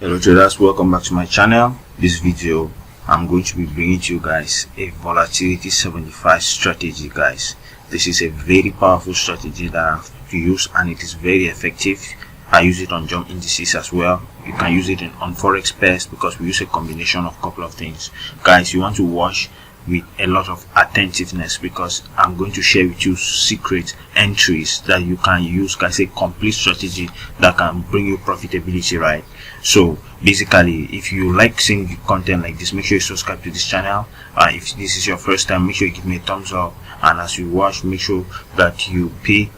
Hello traders, welcome back to my channel. This video I'm going to be bringing to you guys a volatility 75 strategy, guys. This is a very powerful strategy that I have to use and it is very effective. I use it on jump indices as well. You can use it on forex pairs because we use a combination of a couple of things. Guys, you want to watch with a lot of attentiveness because I'm going to share with you secret entries that you can use, guys, a complete strategy that can bring you profitability, right? So basically, if you like seeing content like this, make sure you subscribe to this channel. If this is your first time, make sure you give me a thumbs up, and as you watch, make sure that you pay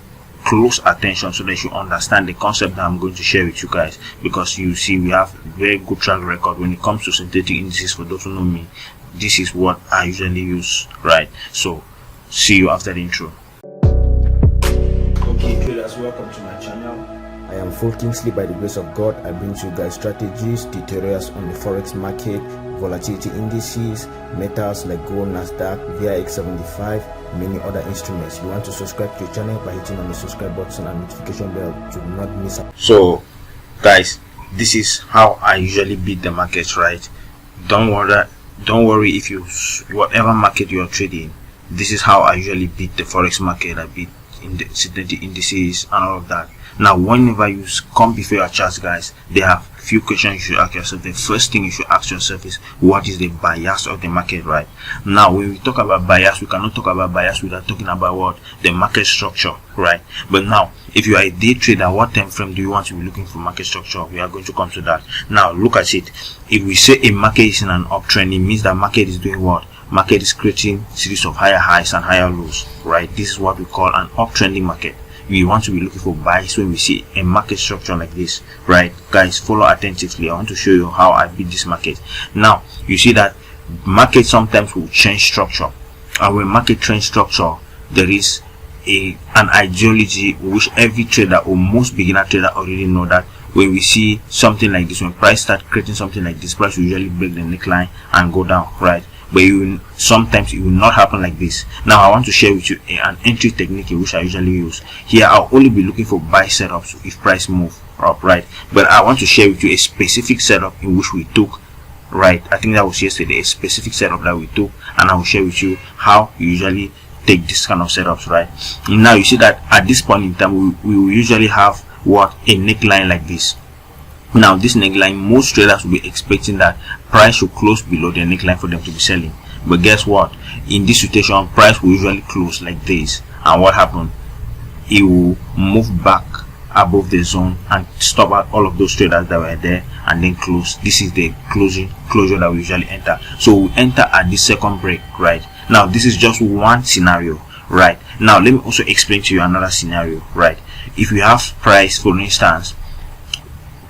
close attention so that you understand the concept that I'm going to share with you guys, because you see we have very good track record when it comes to synthetic indices. For those who know me, this is what I usually use, right? So see you after the intro. Okay traders, welcome to my channel. I am Full Kingsley. By the grace of God, I bring to you guys strategies, tutorials on the forex market, volatility indices, metals like gold, Nasdaq, VIX75, many other instruments. You want to subscribe to the channel by hitting on the subscribe button and notification bell to not miss out. So guys, this is how I usually beat the market, right? Don't worry if you, whatever market you are trading, this is how I usually beat the forex market. I beat in the synthetic indices and all of that. Now whenever you come before your charts, guys, there are few questions you should ask yourself. The first thing you should ask yourself is, what is the bias of the market, right? Now when we talk about bias, we cannot talk about bias without talking about what? The market structure, right? But now if you are a day trader, what time frame do you want to be looking for market structure? We are going to come to that. Now look at it. If we say a market is in an uptrend, it means that market is doing what? Market is creating series of higher highs and higher lows, right? This is what we call an uptrending market. We want to be looking for buys when we see a market structure like this, right? Guys, follow attentively. I want to show you how I beat this market. Now you see that market sometimes will change structure, and when market change structure, there is an ideology which every trader or most beginner trader already know, that when we see something like this, when price start creating something like this, price will usually break the neckline and go down, right? But sometimes it will not happen like this. Now I want to share with you an entry technique which I usually use. Here I'll only be looking for buy setups if price move up, right? But I want to share with you a specific setup in which we took, right? I think that was yesterday, a specific setup that we took, and I will share with you how you usually take this kind of setups, right? Now you see that at this point in time we will usually have what? A neckline like this. Now this neckline, most traders will be expecting that price should close below the neckline for them to be selling. But guess what? In this situation, price will usually close like this, and what happened? It will move back above the zone and stop out all of those traders that were there and then close. This is the closure that we usually enter. So we enter at the second break, right? Now this is just one scenario, right? Now let me also explain to you another scenario, right? If we have price, for instance,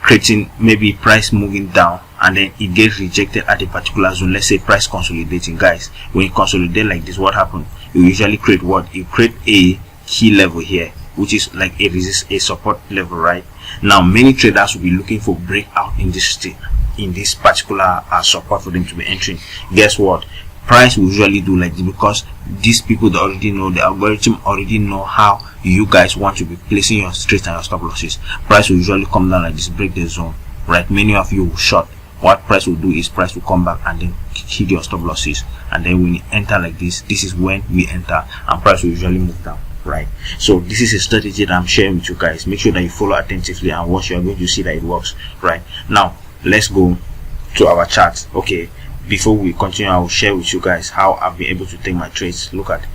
creating maybe price moving down and then it gets rejected at a particular zone, let's say price consolidating, guys, when it consolidates like this, what happens? You usually create what? You create a key level here, which is like a support level, right? Now many traders will be looking for breakout in this particular support for them to be entering. Guess what? Price will usually do like this because these people that already know, the algorithm already know how you guys want to be placing your trades and your stop losses. Price will usually come down like this, break the zone, right? Many of you will short. What price will do is price will come back and then hit your stop losses, and then when you enter like this, this is when we enter and price will usually move down, right? So this is a strategy that I'm sharing with you guys. Make sure that you follow attentively and watch. You're going to see that it works, right? Now let's go to our chart. Okay, before we continue, I will share with you guys how I've been able to take my trades. Look at,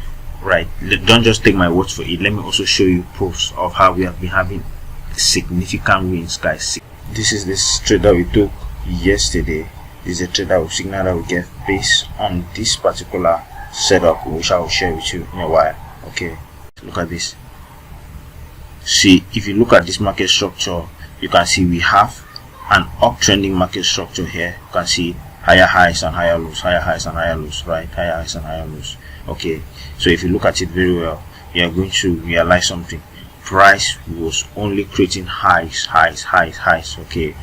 right? Don't just take my words for it. Let me also show you proofs of how we have been having significant wins, guys. This is this trade that we took yesterday. This is a trade that we signal that we get based on this particular setup, which I will share with you in a while. Okay, look at this. See, if you look at this market structure, you can see we have an uptrending market structure here. You can see higher highs and higher lows, higher highs and higher lows, right? Higher highs and higher lows. Okay, so if you look at it very well, you are going to realize something. Price was only creating highs. Okay,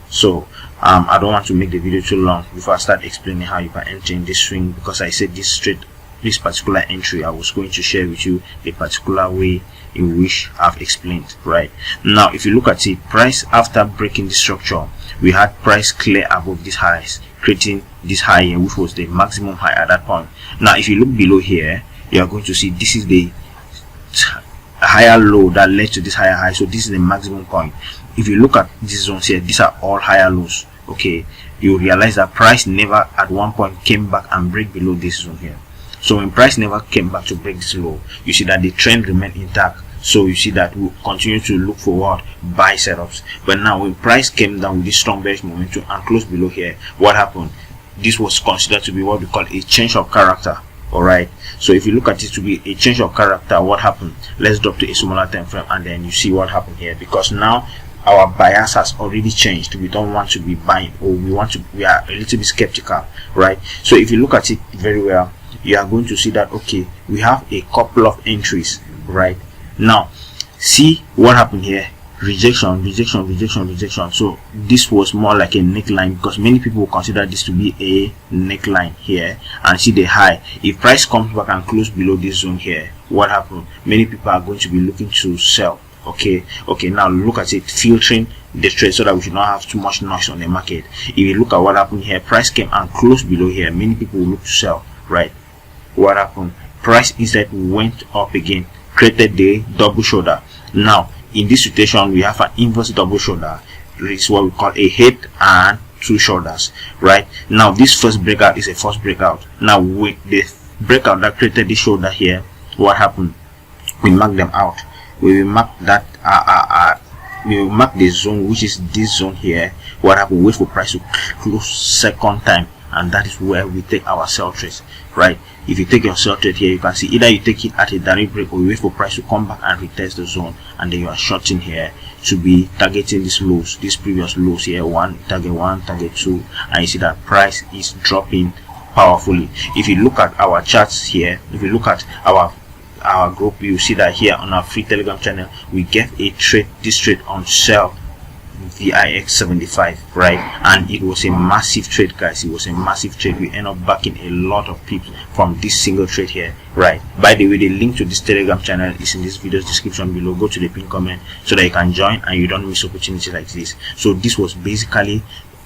so I don't want to make the video too long before I start explaining how you can enter in this swing, because I said this trade this particular entry, I was going to share with you a particular way in which I've explained. Right now, if you look at it, price after breaking the structure, we had price clear above these highs, creating this high here, which was the maximum high at that point. Now if you look below here, you are going to see this is the higher low that led to this higher high. So this is the maximum point. If you look at these zones here, these are all higher lows. Okay, you realize that price never at one point came back and break below this zone here. So when price never came back to break this low, you see that the trend remained intact. So you see that we continue to look for what? Buy setups. But now when price came down with this strong bearish momentum and closed below here, what happened? This was considered to be what we call a change of character. Alright, so if you look at it to be a change of character, what happened? Let's drop to a smaller time frame and then you see what happened here, because now our bias has already changed. We don't want to be buying, or we are a little bit skeptical, right? So if you look at it very well, you are going to see that okay, we have a couple of entries. Right now, see what happened here. Rejection, rejection, rejection, rejection. So this was more like a neckline, because many people consider this to be a neckline here. And see the high. If price comes back and close below this zone here, what happened? Many people are going to be looking to sell. Okay, now look at it, filtering the trade so that we should not have too much noise on the market. If you look at what happened here, price came and closed below here, many people will look to sell. Right, what happened? Price instead went up again, created the double shoulder. Now in this situation, we have an inverse double shoulder. This is what we call a head and two shoulders. Right now, this first breakout is a first breakout. Now with the breakout that created this shoulder here, what happened? We mark them out. We will mark that we will mark the zone, which is this zone here. What happened? Wait for price to close second time, and that is where we take our sell trades. Right, if you take your sell trade here, you can see either you take it at a direct break or you wait for price to come back and retest the zone, and then you are shorting here to be targeting these lows, these previous lows here. Target 1, target 2, and you see that price is dropping powerfully. If you look at our charts here, if you look at our group, you see that here on our free Telegram channel, we get a trade, this trade on sell VIX 75, right? And it was a massive trade, guys. It was a massive trade. We end up backing a lot of people from this single trade here, right? By the way, the link to this Telegram channel is in this video's description below. Go to the pinned comment so that you can join and you don't miss opportunities like this. So this was basically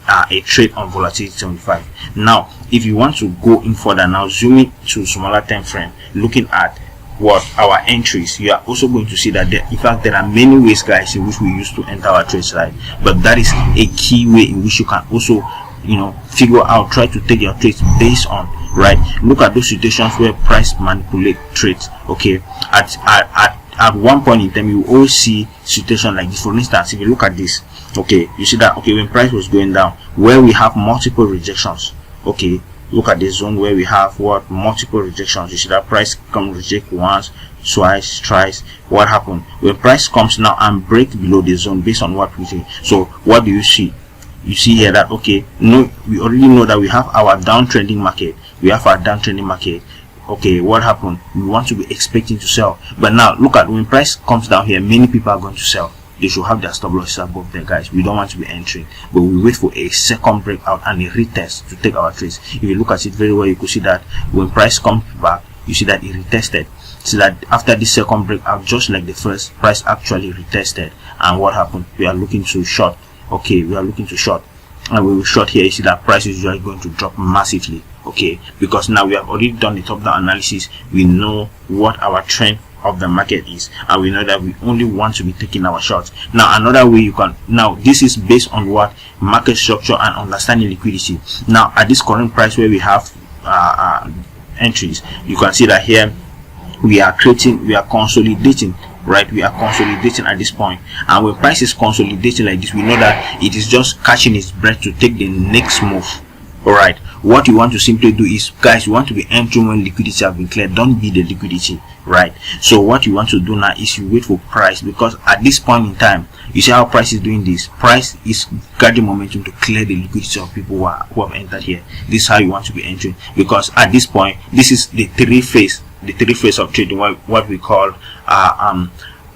a trade on Volatility 75. Now if you want to go in further, now zoom in to smaller time frame, looking at what our entries, you are also going to see that in fact there are many ways, guys, in which we used to enter our trades, right? But that is a key way in which you can also, you know, figure out, try to take your trades based on, right? Look at those situations where price manipulate trades. Okay, at one point in time, you always see situation like this. For instance, if you look at this, okay, you see that okay, when price was going down, where we have multiple rejections, okay, look at the zone where we have what? Multiple rejections. You see that price come reject once, twice, thrice. What happened? When price comes now and break below the zone based on what we see. So what do you see? You see here that okay, no, we already know that we have our downtrending market. We have our downtrending market. Okay, what happened? We want to be expecting to sell. But now look at when price comes down here, many people are going to sell. They should have their stop losses above there, guys. We don't want to be entering, but we wait for a second breakout and a retest to take our trades. If you look at it very well, you could see that when price comes back, you see that it retested. See that after this second breakout, just like the first, price actually retested. And what happened? We are looking to short. Okay, we are looking to short, and we will short here. You see that price is usually going to drop massively. Okay, because now we have already done the top-down analysis. We know what our trend of the market is, and we know that we only want to be taking our shots. Now another way you can, now this is based on what? Market structure and understanding liquidity. Now at this current price where we have entries, you can see that here we are consolidating, right? We are consolidating at this point, and when price is consolidating like this, we know that it is just catching its breath to take the next move. All right, what you want to simply do is, guys, you want to be entering when liquidity have been cleared. Don't be the liquidity, right? So what you want to do now is you wait for price, because at this point in time, you see how price is doing this. Price is gathering momentum to clear the liquidity of people who have entered here. This is how you want to be entering, because at this point, this is the three phase of trading, what we call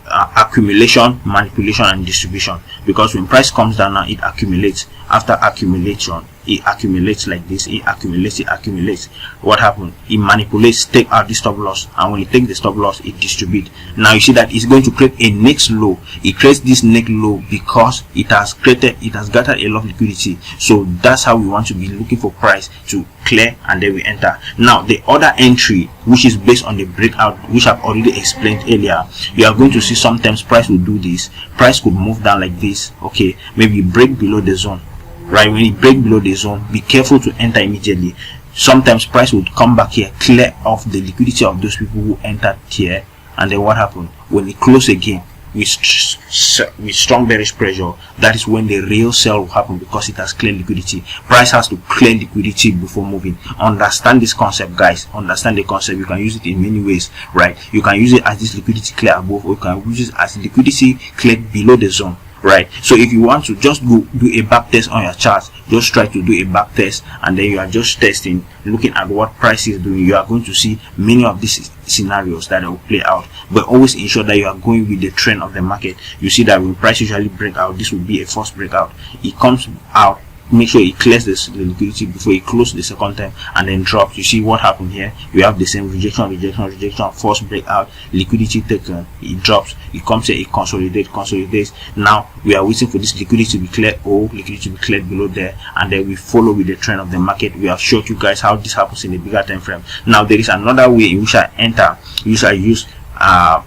accumulation, manipulation, and distribution. because when price comes down now, it accumulates. After accumulation, it accumulates like this. It accumulates. What happened? It manipulates, take out the stop loss, and when it takes the stop loss, it distributes. Now you see that it's going to create a next low. It creates this next low because it has gathered a lot of liquidity. So that's how we want to be looking for price to clear, and then we enter. Now the other entry, which is based on the breakout, which I've already explained earlier, you are going to see sometimes price will do this. Price could move down like this. Okay, maybe break below the zone. Right, when it break below the zone, be careful to enter immediately. Sometimes price would come back here, clear off the liquidity of those people who entered here, and then what happened? When it close again with strong bearish pressure, that is when the real sell will happen, because it has cleared liquidity. Price has to clear liquidity before moving. Understand this concept, guys. Understand the concept. You can use it in many ways, right? You can use it as this liquidity clear above, or you can use it as liquidity cleared below the zone. Right, so if you want to just go do a back test on your chart, just try to do a back test, and then you are just testing, looking at what price is doing. You are going to see many of these scenarios that will play out, but always ensure that you are going with the trend of the market. You see that when price usually break out, this will be a first breakout. It comes out, make sure it clears the liquidity before it closes the second time, and then drops. You see what happened here? You have the same rejection, first breakout, liquidity taken, it drops, it comes here, it consolidates. Now we are waiting for this liquidity to be cleared, or liquidity to be cleared below there, and then we follow with the trend of the market. We have showed you guys how this happens in a bigger time frame. Now there is another way in which I enter, which I use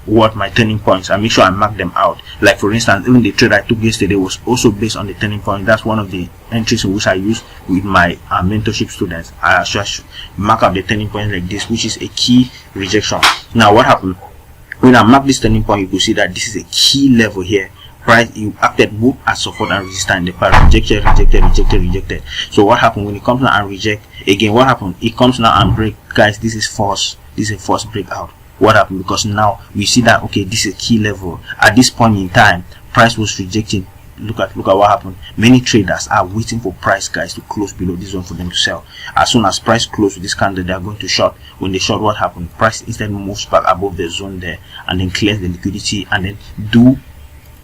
what my turning points, and make sure I mark them out. Like for instance, even the trade I took yesterday was also based on the turning point. That's one of the entries in which I use with my mentorship students. I just mark out the turning point like this, which is a key rejection. Now what happened when I mark this turning point? You could see that this is a key level here. Price, you acted both as support and resistance in the past. Rejected. So what happened when it comes now and reject again? What happened? It comes now and break, guys. This is a false breakout. What happened? Because now we see that, okay, this is a key level. At this point in time, price was rejecting. Look at what happened. Many traders are waiting for price, guys, to close below this one for them to sell. As soon as price close with this candle, they are going to short. When they short, what happened? Price instead moves back above the zone there, and then clears the liquidity, and then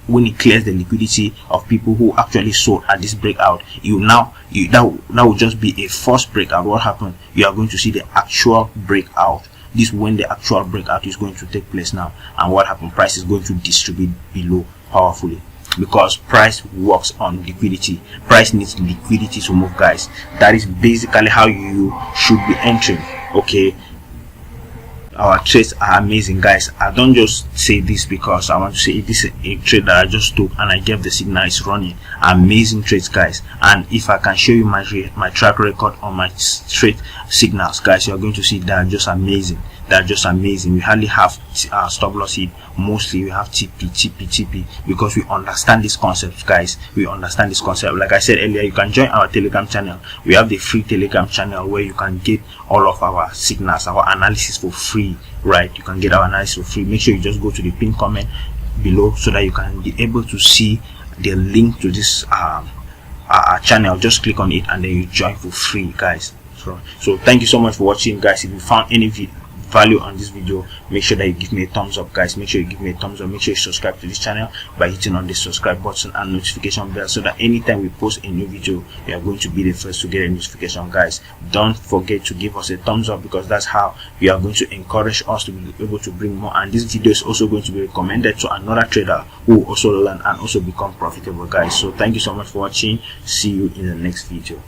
when it clears the liquidity of people who actually sold at this breakout, that will just be a false breakout. What happened? You are going to see the actual breakout. This is when the actual breakout is going to take place now, and what happened? Price is going to distribute below powerfully, because price works on liquidity. Price needs liquidity to move, guys. That is basically how you should be entering. Okay, our trades are amazing, guys. I don't just say this because I want to say this is a trade that I just took and I gave the signal it's running. Amazing trades, guys. And if I can show you my track record on my trade signals, guys, you're going to see that are just amazing. They're just amazing. We hardly have stop loss hit. Mostly we have TP, because we understand this concept, guys. We understand this concept. Like I said earlier, you can join our Telegram channel. We have the free Telegram channel where you can get all of our signals, our analysis for free, right? You can get our analysis for free. Make sure you just go to the pinned comment below so that you can be able to see the link to this channel. Just click on it and then you join for free, guys. So thank you so much for watching, guys. If you found any value on this video, make sure that you give me a thumbs up, guys. Make sure you give me a thumbs up. Make sure you subscribe to this channel by hitting on the subscribe button and notification bell, so that anytime we post a new video, you are going to be the first to get a notification, guys. Don't forget to give us a thumbs up, because that's how we are going to encourage us to be able to bring more, and this video is also going to be recommended to another trader who will also learn and also become profitable, guys. So thank you so much for watching. See you in the next video.